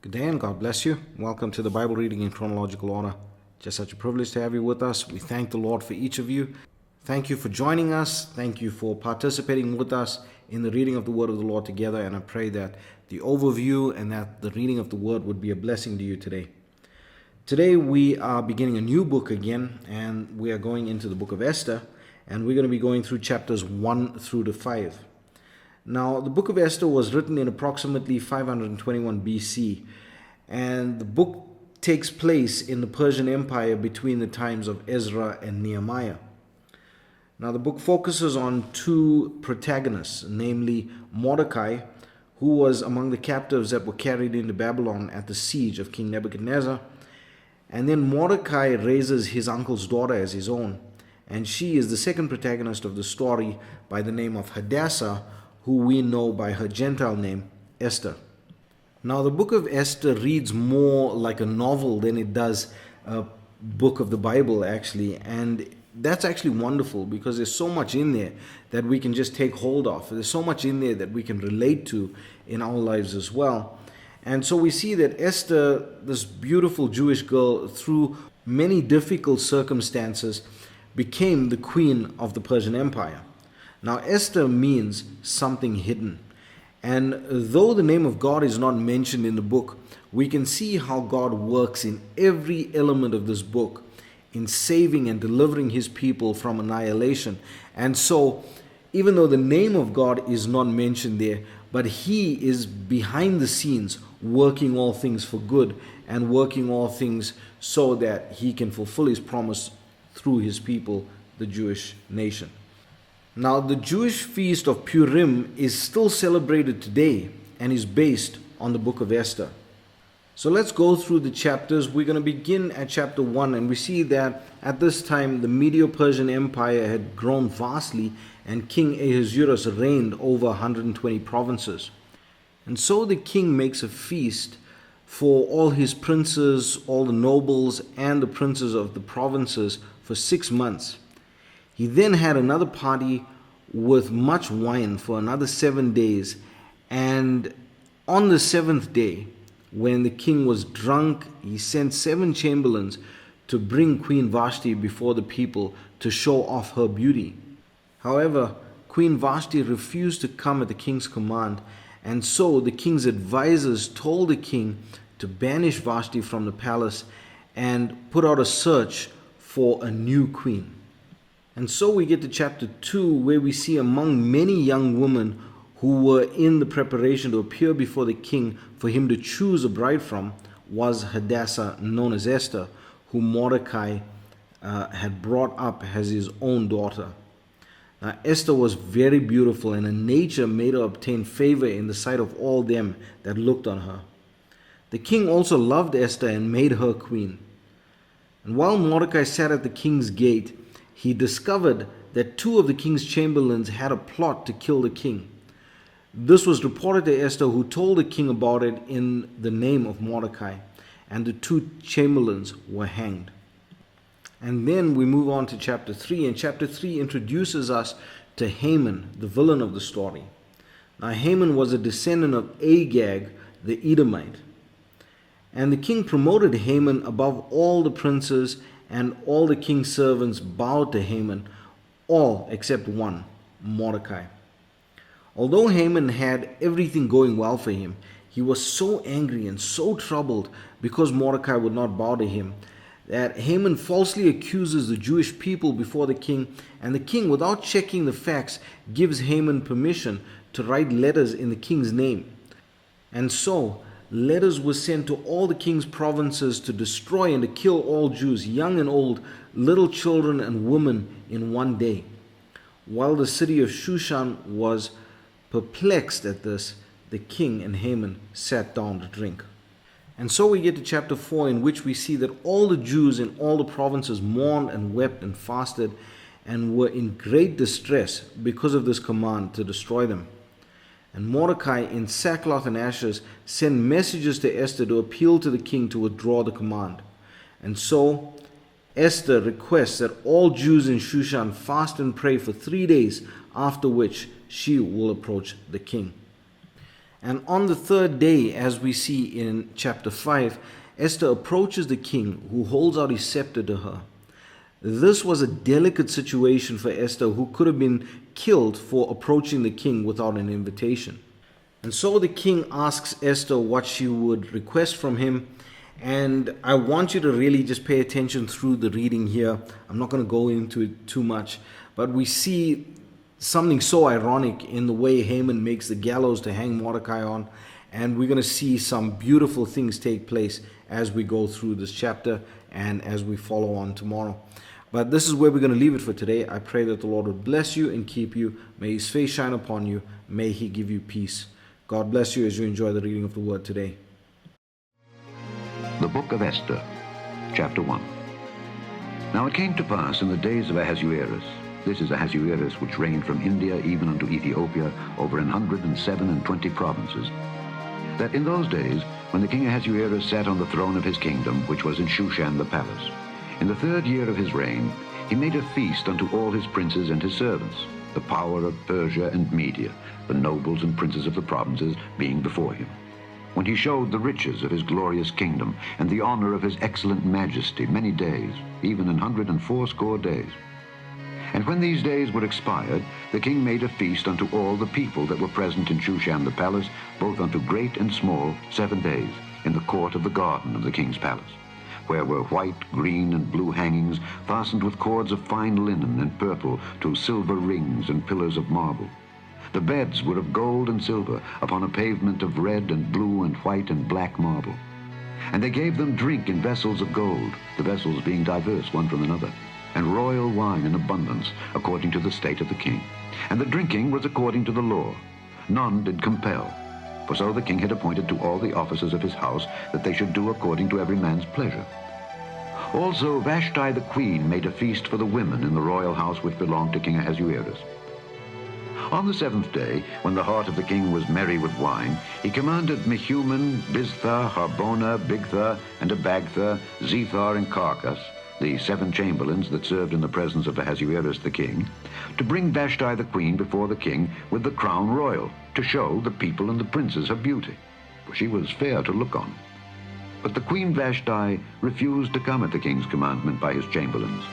Good day and God bless you. Welcome to the Bible reading in chronological order. Just such a privilege to have you with us. We thank the Lord for each of you. Thank you for joining us. Thank you for participating with us in the reading of the Word of the Lord together. And I pray that the overview and that the reading of the Word would be a blessing to you today. Today we are beginning a new book again, and we are going into the book of Esther, and we're going to be going through chapters 1 through to 5. Now, the book of Esther was written in approximately 521 BC, and the book takes place in the Persian Empire between the times of Ezra and Nehemiah. Now, the book focuses on two protagonists, namely Mordecai, who was among the captives that were carried into Babylon at the siege of King Nebuchadnezzar, and then Mordecai raises his uncle's daughter as his own, and she is the second protagonist of the story by the name of Hadassah, who we know by her Gentile name, Esther. Now, the book of Esther reads more like a novel than it does a book of the Bible, actually. And that's actually wonderful because there's so much in there that we can just take hold of. There's so much in there that we can relate to in our lives as well. And so we see that Esther, this beautiful Jewish girl, through many difficult circumstances, became the queen of the Persian Empire. Now, Esther means something hidden. And though the name of God is not mentioned in the book, we can see how God works in every element of this book in saving and delivering his people from annihilation. And so, even though the name of God is not mentioned there, but he is behind the scenes working all things for good and working all things so that he can fulfill his promise through his people, the Jewish nation. Now, the Jewish feast of Purim is still celebrated today and is based on the book of Esther. So let's go through the chapters. We're going to begin at chapter 1, and we see that at this time the Medo-Persian Empire had grown vastly, and King Ahasuerus reigned over 120 provinces. And so the king makes a feast for all his princes, all the nobles, and the princes of the provinces for 6 months. He then had another party with much wine for another 7 days. And on the 7th day, when the king was drunk, he sent 7 chamberlains to bring Queen Vashti before the people to show off her beauty. However, Queen Vashti refused to come at the king's command, and so the king's advisors told the king to banish Vashti from the palace and put out a search for a new queen. And so we get to chapter 2, where we see among many young women who were in the preparation to appear before the king for him to choose a bride from was Hadassah, known as Esther, whom Mordecai had brought up as his own daughter. Now, Esther was very beautiful, and her nature made her obtain favor in the sight of all them that looked on her. The king also loved Esther and made her queen. And while Mordecai sat at the king's gate, he discovered that 2 of the king's chamberlains had a plot to kill the king. This was reported to Esther, who told the king about it in the name of Mordecai, and the 2 chamberlains were hanged. And then we move on to chapter 3, and chapter 3 introduces us to Haman, the villain of the story. Now, Haman was a descendant of Agag, the Edomite. And the king promoted Haman above all the princes, and all the king's servants bowed to Haman, all except one, Mordecai. Although Haman had everything going well for him, he was so angry and so troubled because Mordecai would not bow to him, that Haman falsely accuses the Jewish people before the king, and the king, without checking the facts, gives Haman permission to write letters in the king's name. And so, letters were sent to all the king's provinces to destroy and to kill all Jews, young and old, little children and women, in one day. While the city of Shushan was perplexed at this, the king and Haman sat down to drink. And so we get to chapter 4, in which we see that all the Jews in all the provinces mourned and wept and fasted and were in great distress because of this command to destroy them. And Mordecai, in sackcloth and ashes, sent messages to Esther to appeal to the king to withdraw the command. And so Esther requests that all Jews in Shushan fast and pray for 3 days, after which she will approach the king. And on the third day, as we see in chapter 5, Esther approaches the king, who holds out his scepter to her. This was a delicate situation for Esther, who could have been killed for approaching the king without an invitation. And so the king asks Esther what she would request from him. And I want you to really just pay attention through the reading here. I'm not going to go into it too much, but we see something so ironic in the way Haman makes the gallows to hang Mordecai on. And we're going to see some beautiful things take place as we go through this chapter and as we follow on tomorrow. But this is where we're going to leave it for today. I pray that the Lord would bless you and keep you. May his face shine upon you. May he give you peace. God bless you as you enjoy the reading of the word today. The book of Esther, chapter 1. Now it came to pass in the days of Ahasuerus, this is Ahasuerus which reigned from India even unto Ethiopia over 127 provinces, that in those days, when the king Ahasuerus sat on the throne of his kingdom, which was in Shushan the palace, in the 3rd year of his reign, he made a feast unto all his princes and his servants, the power of Persia and Media, the nobles and princes of the provinces being before him. When he showed the riches of his glorious kingdom, and the honor of his excellent majesty many days, even 180 days. And when these days were expired, the king made a feast unto all the people that were present in Shushan the palace, both unto great and small, 7 days, in the court of the garden of the king's palace, where were white, green, and blue hangings, fastened with cords of fine linen and purple to silver rings and pillars of marble. The beds were of gold and silver, upon a pavement of red and blue and white and black marble. And they gave them drink in vessels of gold, the vessels being diverse one from another, and royal wine in abundance, according to the state of the king. And the drinking was according to the law. None did compel. For so the king had appointed to all the officers of his house, that they should do according to every man's pleasure. Also Vashti the queen made a feast for the women in the royal house which belonged to King Ahasuerus. On the 7th day, when the heart of the king was merry with wine, he commanded Mehuman, Biztha, Harbona, Bigtha, and Abagtha, Zethar, and Carcas, the 7 chamberlains that served in the presence of Ahasuerus the king, to bring Vashti the queen before the king with the crown royal, to show the people and the princes her beauty, for she was fair to look on. But the queen Vashti refused to come at the king's commandment by his chamberlains.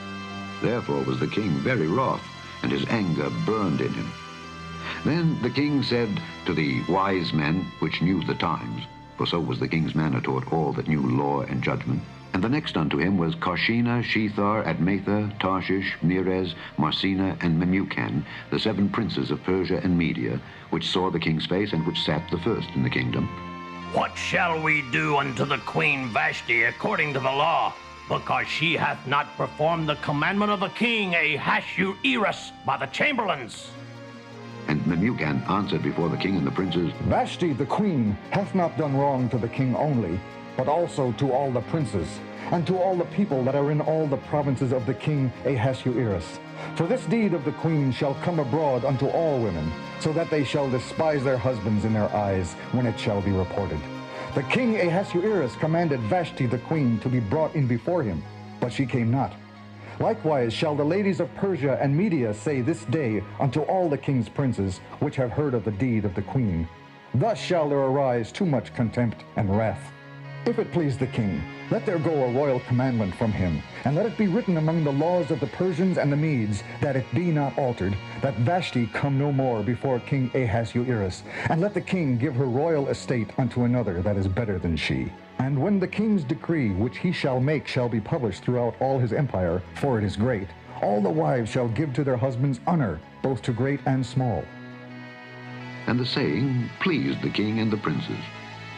Therefore was the king very wroth, and his anger burned in him. Then the king said to the wise men which knew the times, for so was the king's manner toward all that knew law and judgment, and the next unto him was Karshena, Shethar, Admatha, Tarshish, Meres, Marsena, and Memucan, the 7 princes of Persia and Media, which saw the king's face, and which sat the first in the kingdom. What shall we do unto the queen Vashti according to the law? Because she hath not performed the commandment of the king Ahasuerus by the chamberlains. And Memucan answered before the king and the princes, Vashti the queen hath not done wrong to the king only, but also to all the princes, and to all the people that are in all the provinces of the king Ahasuerus. For this deed of the queen shall come abroad unto all women, so that they shall despise their husbands in their eyes, when it shall be reported. The king Ahasuerus commanded Vashti the queen to be brought in before him, but she came not. Likewise shall the ladies of Persia and Media say this day unto all the king's princes, which have heard of the deed of the queen, Thus shall there arise too much contempt and wrath. If it please the king, let there go a royal commandment from him, and let it be written among the laws of the Persians and the Medes, that it be not altered, that Vashti come no more before King Ahasuerus, and let the king give her royal estate unto another that is better than she. And when the king's decree which he shall make shall be published throughout all his empire, for it is great, all the wives shall give to their husbands honor, both to great and small. And the saying pleased the king and the princes.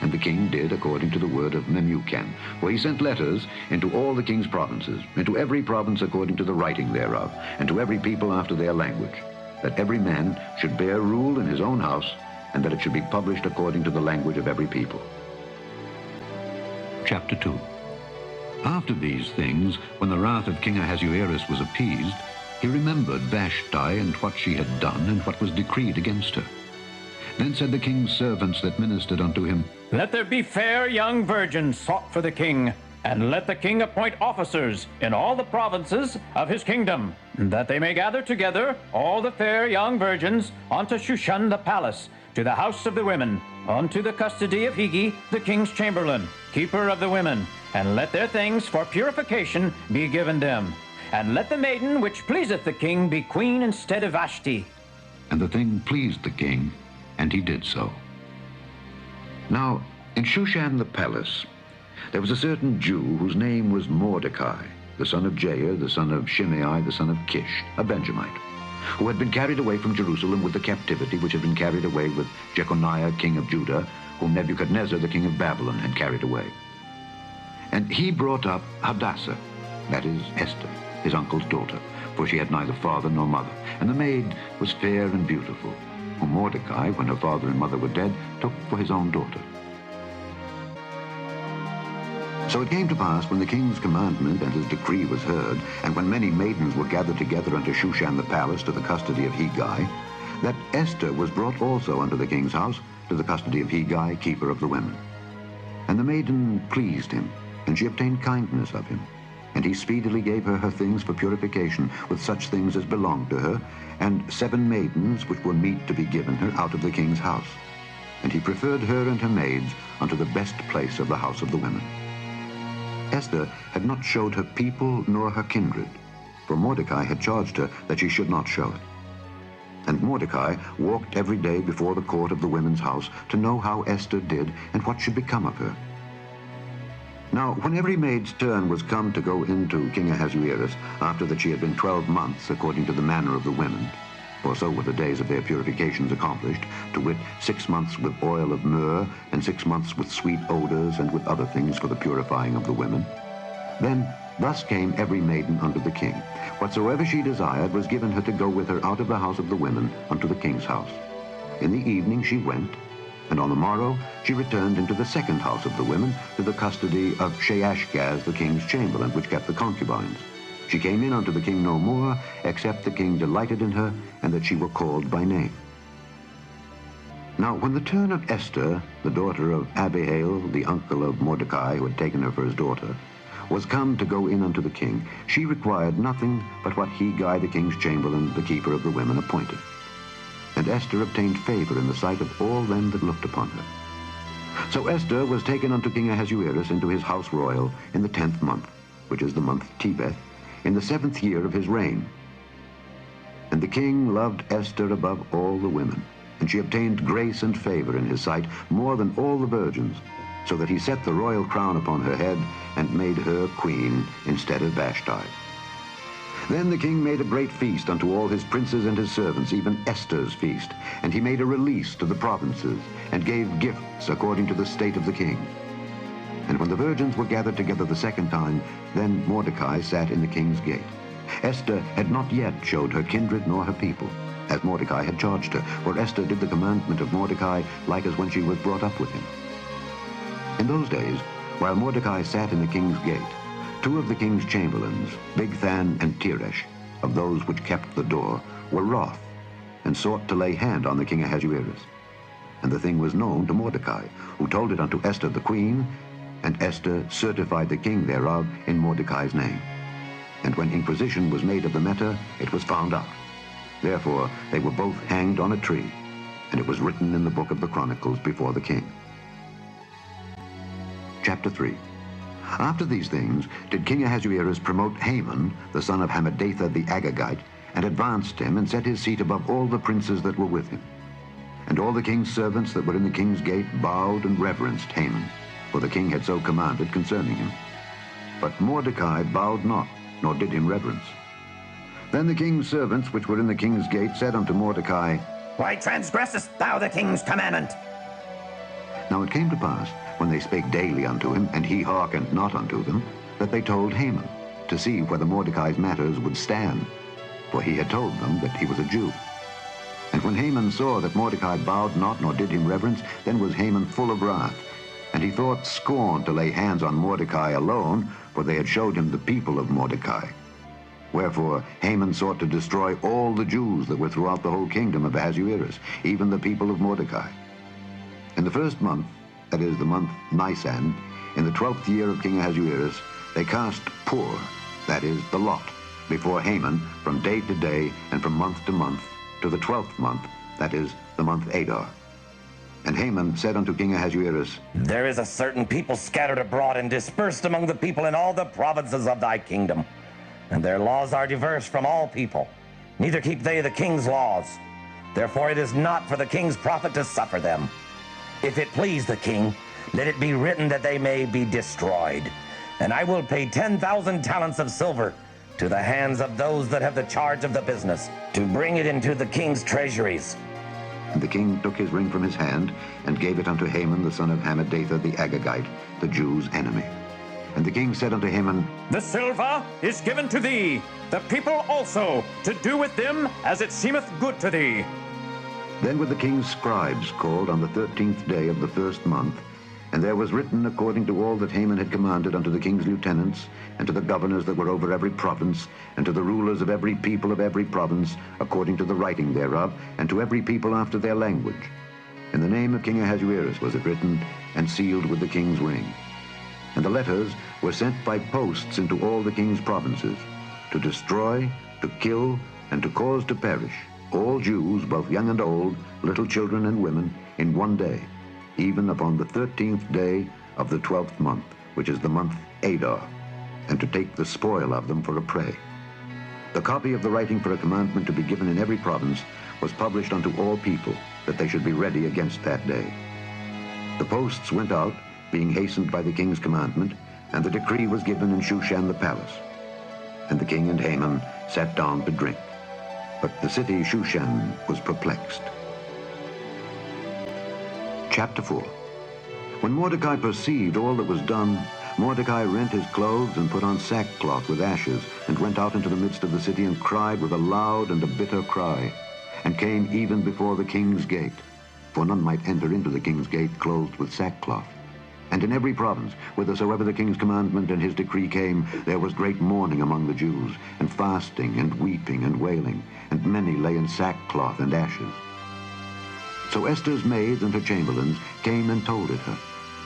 And the king did according to the word of Memucan, for he sent letters into all the king's provinces, into every province according to the writing thereof, and to every people after their language, that every man should bear rule in his own house, and that it should be published according to the language of every people. Chapter 2. After these things, when the wrath of King Ahasuerus was appeased, he remembered Vashti and what she had done, and what was decreed against her. Then said the king's servants that ministered unto him, Let there be fair young virgins sought for the king, and let the king appoint officers in all the provinces of his kingdom, that they may gather together all the fair young virgins unto Shushan the palace, to the house of the women, unto the custody of Higi, the king's chamberlain, keeper of the women, and let their things for purification be given them. And let the maiden which pleaseth the king be queen instead of Vashti. And the thing pleased the king, and he did so. Now, in Shushan the palace, there was a certain Jew whose name was Mordecai, the son of Jair, the son of Shimei, the son of Kish, a Benjamite, who had been carried away from Jerusalem with the captivity which had been carried away with Jeconiah, king of Judah, whom Nebuchadnezzar, the king of Babylon, had carried away. And he brought up Hadassah, that is Esther, his uncle's daughter, for she had neither father nor mother. And the maid was fair and beautiful, whom Mordecai, when her father and mother were dead, took for his own daughter. So it came to pass, when the king's commandment and his decree was heard, and when many maidens were gathered together unto Shushan the palace to the custody of Hegai, that Esther was brought also unto the king's house to the custody of Hegai, keeper of the women. And the maiden pleased him, and she obtained kindness of him. And he speedily gave her her things for purification, with such things as belonged to her, and 7 maidens which were meet to be given her out of the king's house. And he preferred her and her maids unto the best place of the house of the women. Esther had not showed her people nor her kindred, for Mordecai had charged her that she should not show it. And Mordecai walked every day before the court of the women's house to know how Esther did and what should become of her. Now, when every maid's turn was come to go into King Ahasuerus, after that she had been 12 months according to the manner of the women, for so were the days of their purifications accomplished, to wit, 6 months with oil of myrrh, and 6 months with sweet odors, and with other things for the purifying of the women. Then thus came every maiden unto the king. Whatsoever she desired was given her to go with her out of the house of the women unto the king's house. In the evening she went, and on the morrow she returned into the second house of the women, to the custody of Sheashgaz, the king's chamberlain, which kept the concubines. She came in unto the king no more, except the king delighted in her, and that she were called by name. Now when the turn of Esther, the daughter of Abihail, the uncle of Mordecai, who had taken her for his daughter, was come to go in unto the king, she required nothing but what Hegai, the king's chamberlain, the keeper of the women, appointed. And Esther obtained favor in the sight of all them that looked upon her. So Esther was taken unto King Ahasuerus into his house royal in the 10th month, which is the month Tebeth, in the 7th year of his reign. And the king loved Esther above all the women, and she obtained grace and favor in his sight more than all the virgins, so that he set the royal crown upon her head and made her queen instead of Vashti. Then the king made a great feast unto all his princes and his servants, even Esther's feast, and he made a release to the provinces, and gave gifts according to the state of the king. And when the virgins were gathered together the second time, then Mordecai sat in the king's gate. Esther had not yet showed her kindred nor her people, as Mordecai had charged her, for Esther did the commandment of Mordecai like as when she was brought up with him. In those days, while Mordecai sat in the king's gate, 2 of the king's chamberlains, Bigthan and Teresh, of those which kept the door, were wroth, and sought to lay hand on the king Ahasuerus. And the thing was known to Mordecai, who told it unto Esther the queen, and Esther certified the king thereof in Mordecai's name. And when inquisition was made of the matter, it was found out. Therefore they were both hanged on a tree, and it was written in the book of the Chronicles before the king. Chapter 3. After these things did King Ahasuerus promote Haman, the son of Hammedatha the Agagite, and advanced him, and set his seat above all the princes that were with him. And all the king's servants that were in the king's gate bowed and reverenced Haman, for the king had so commanded concerning him. But Mordecai bowed not, nor did him reverence. Then the king's servants which were in the king's gate said unto Mordecai, Why transgressest thou the king's commandment? Now it came to pass, when they spake daily unto him, and he hearkened not unto them, that they told Haman, to see whether Mordecai's matters would stand, for he had told them that he was a Jew. And when Haman saw that Mordecai bowed not, nor did him reverence, then was Haman full of wrath, and he thought scorn to lay hands on Mordecai alone, for they had showed him the people of Mordecai. Wherefore Haman sought to destroy all the Jews that were throughout the whole kingdom of Ahasuerus, even the people of Mordecai. In the 1st month, that is the month Nisan, in the 12th year of King Ahasuerus, they cast Pur, that is the lot, before Haman from day to day and from month to month, to the 12th month, that is the month Adar. And Haman said unto King Ahasuerus, There is a certain people scattered abroad and dispersed among the people in all the provinces of thy kingdom, and their laws are diverse from all people, neither keep they the king's laws. Therefore it is not for the king's profit to suffer them. If it please the king, let it be written that they may be destroyed. And I will pay 10,000 talents of silver to the hands of those that have the charge of the business, to bring it into the king's treasuries. And the king took his ring from his hand, and gave it unto Haman the son of Hammedatha the Agagite, the Jews' enemy. And the king said unto Haman, The silver is given to thee, the people also, to do with them as it seemeth good to thee. Then were the king's scribes called on the 13th day of the first month, and there was written according to all that Haman had commanded unto the king's lieutenants, and to the governors that were over every province, and to the rulers of every people of every province, according to the writing thereof, and to every people after their language. In the name of King Ahasuerus was it written, and sealed with the king's ring. And the letters were sent by posts into all the king's provinces, to destroy, to kill, and to cause to perish all Jews, both young and old, little children and women, in one day, even upon the 13th day of the 12th month, which is the month Adar, and to take the spoil of them for a prey. The copy of the writing for a commandment to be given in every province was published unto all people, that they should be ready against that day. The posts went out, being hastened by the king's commandment, and the decree was given in Shushan the palace. And the king and Haman sat down to drink. But the city Shushan was perplexed. Chapter 4. When Mordecai perceived all that was done, Mordecai rent his clothes and put on sackcloth with ashes, and went out into the midst of the city, and cried with a loud and a bitter cry, and came even before the king's gate. For none might enter into the king's gate clothed with sackcloth. And in every province, whithersoever the king's commandment and his decree came, there was great mourning among the Jews, and fasting, and weeping, and wailing, and many lay in sackcloth and ashes. So Esther's maids and her chamberlains came and told it her.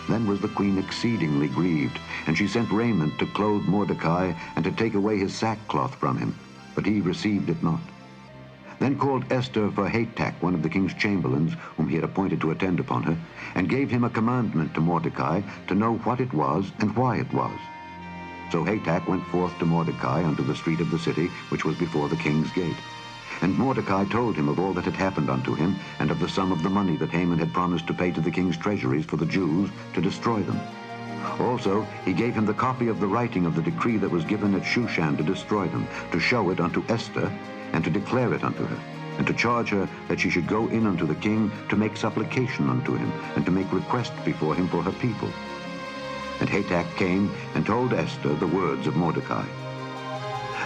Then was the queen exceedingly grieved, and she sent raiment to clothe Mordecai, and to take away his sackcloth from him. But he received it not. Then called Esther for Hatach, one of the king's chamberlains, whom he had appointed to attend upon her, and gave him a commandment to Mordecai to know what it was and why it was. So Hatach went forth to Mordecai unto the street of the city, which was before the king's gate. And Mordecai told him of all that had happened unto him, and of the sum of the money that Haman had promised to pay to the king's treasuries for the Jews, to destroy them. Also he gave him the copy of the writing of the decree that was given at Shushan to destroy them, to show it unto Esther, and to declare it unto her, and to charge her that she should go in unto the king to make supplication unto him, and to make request before him for her people. And Hatach came and told Esther the words of Mordecai.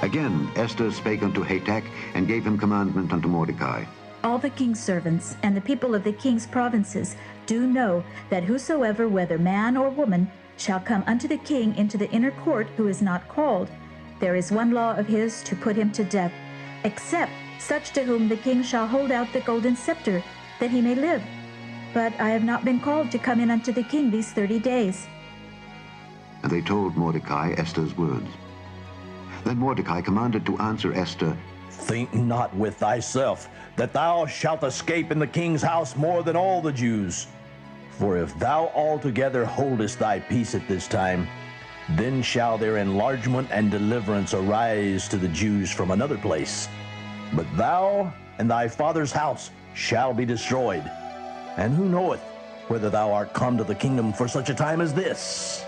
Again Esther spake unto Hatach, and gave him commandment unto Mordecai. All the king's servants and the people of the king's provinces do know that whosoever, whether man or woman, shall come unto the king into the inner court who is not called, there is one law of his to put him to death, except such to whom the king shall hold out the golden scepter, that he may live. But I have not been called to come in unto the king these 30 days. And they told Mordecai Esther's words. Then Mordecai commanded to answer Esther, Think not with thyself that thou shalt escape in the king's house more than all the Jews. For if thou altogether holdest thy peace at this time, then shall their enlargement and deliverance arise to the Jews from another place. But thou and thy father's house shall be destroyed. And who knoweth whether thou art come to the kingdom for such a time as this?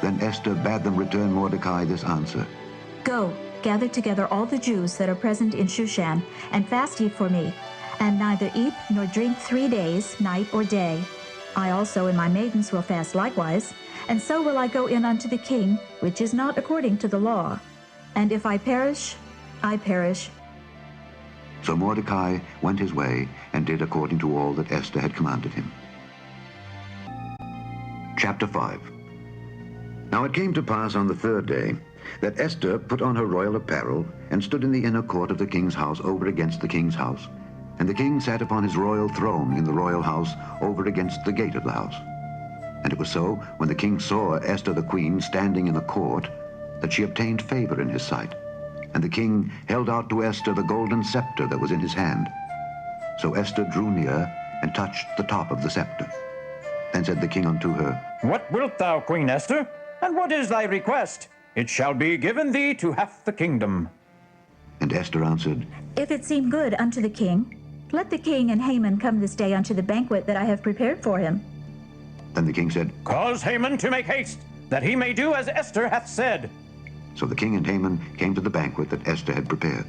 Then Esther bade them return Mordecai this answer. Go, gather together all the Jews that are present in Shushan, and fast ye for me, and neither eat nor drink 3 days, night or day. I also and my maidens will fast likewise, and so will I go in unto the king, which is not according to the law. And if I perish, I perish. So Mordecai went his way, and did according to all that Esther had commanded him. Chapter 5. Now it came to pass on the 3rd day, that Esther put on her royal apparel, and stood in the inner court of the king's house over against the king's house. And the king sat upon his royal throne in the royal house over against the gate of the house. And it was so, when the king saw Esther the queen standing in the court, that she obtained favor in his sight. And the king held out to Esther the golden scepter that was in his hand. So Esther drew near, and touched the top of the scepter. Then said the king unto her, What wilt thou, Queen Esther? And what is thy request? It shall be given thee to half the kingdom. And Esther answered, If it seem good unto the king, let the king and Haman come this day unto the banquet that I have prepared for him. Then the king said, Cause Haman to make haste, that he may do as Esther hath said. So the king and Haman came to the banquet that Esther had prepared.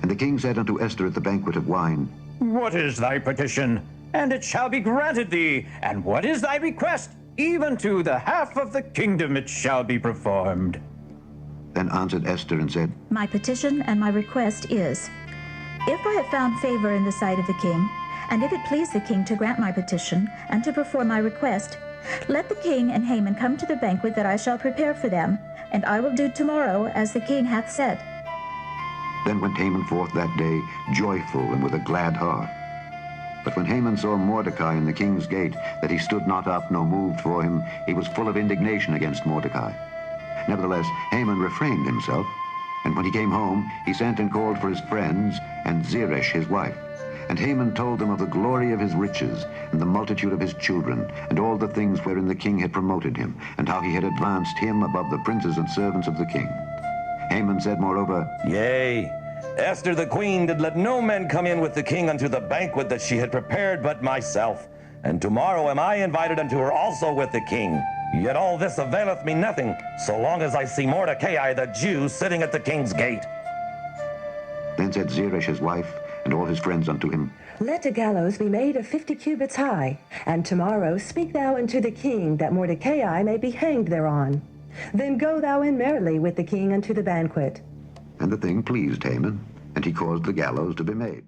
And the king said unto Esther at the banquet of wine, What is thy petition? And it shall be granted thee. And what is thy request? Even to the half of the kingdom it shall be performed. Then answered Esther and said, My petition and my request is, if I have found favor in the sight of the king, and if it please the king to grant my petition and to perform my request, let the king and Haman come to the banquet that I shall prepare for them, and I will do tomorrow as the king hath said. Then went Haman forth that day, joyful and with a glad heart. But when Haman saw Mordecai in the king's gate, that he stood not up nor moved for him, he was full of indignation against Mordecai. Nevertheless, Haman refrained himself, and when he came home, he sent and called for his friends and Zeresh his wife. And Haman told them of the glory of his riches, and the multitude of his children, and all the things wherein the king had promoted him, and how he had advanced him above the princes and servants of the king. Haman said moreover, Yea, Esther the queen did let no man come in with the king unto the banquet that she had prepared but myself. And tomorrow am I invited unto her also with the king. Yet all this availeth me nothing, so long as I see Mordecai the Jew sitting at the king's gate. Then said Zeresh his wife, and all his friends unto him, Let a gallows be made of 50 cubits high, and tomorrow speak thou unto the king that Mordecai may be hanged thereon. Then go thou in merrily with the king unto the banquet. And the thing pleased Haman, and he caused the gallows to be made.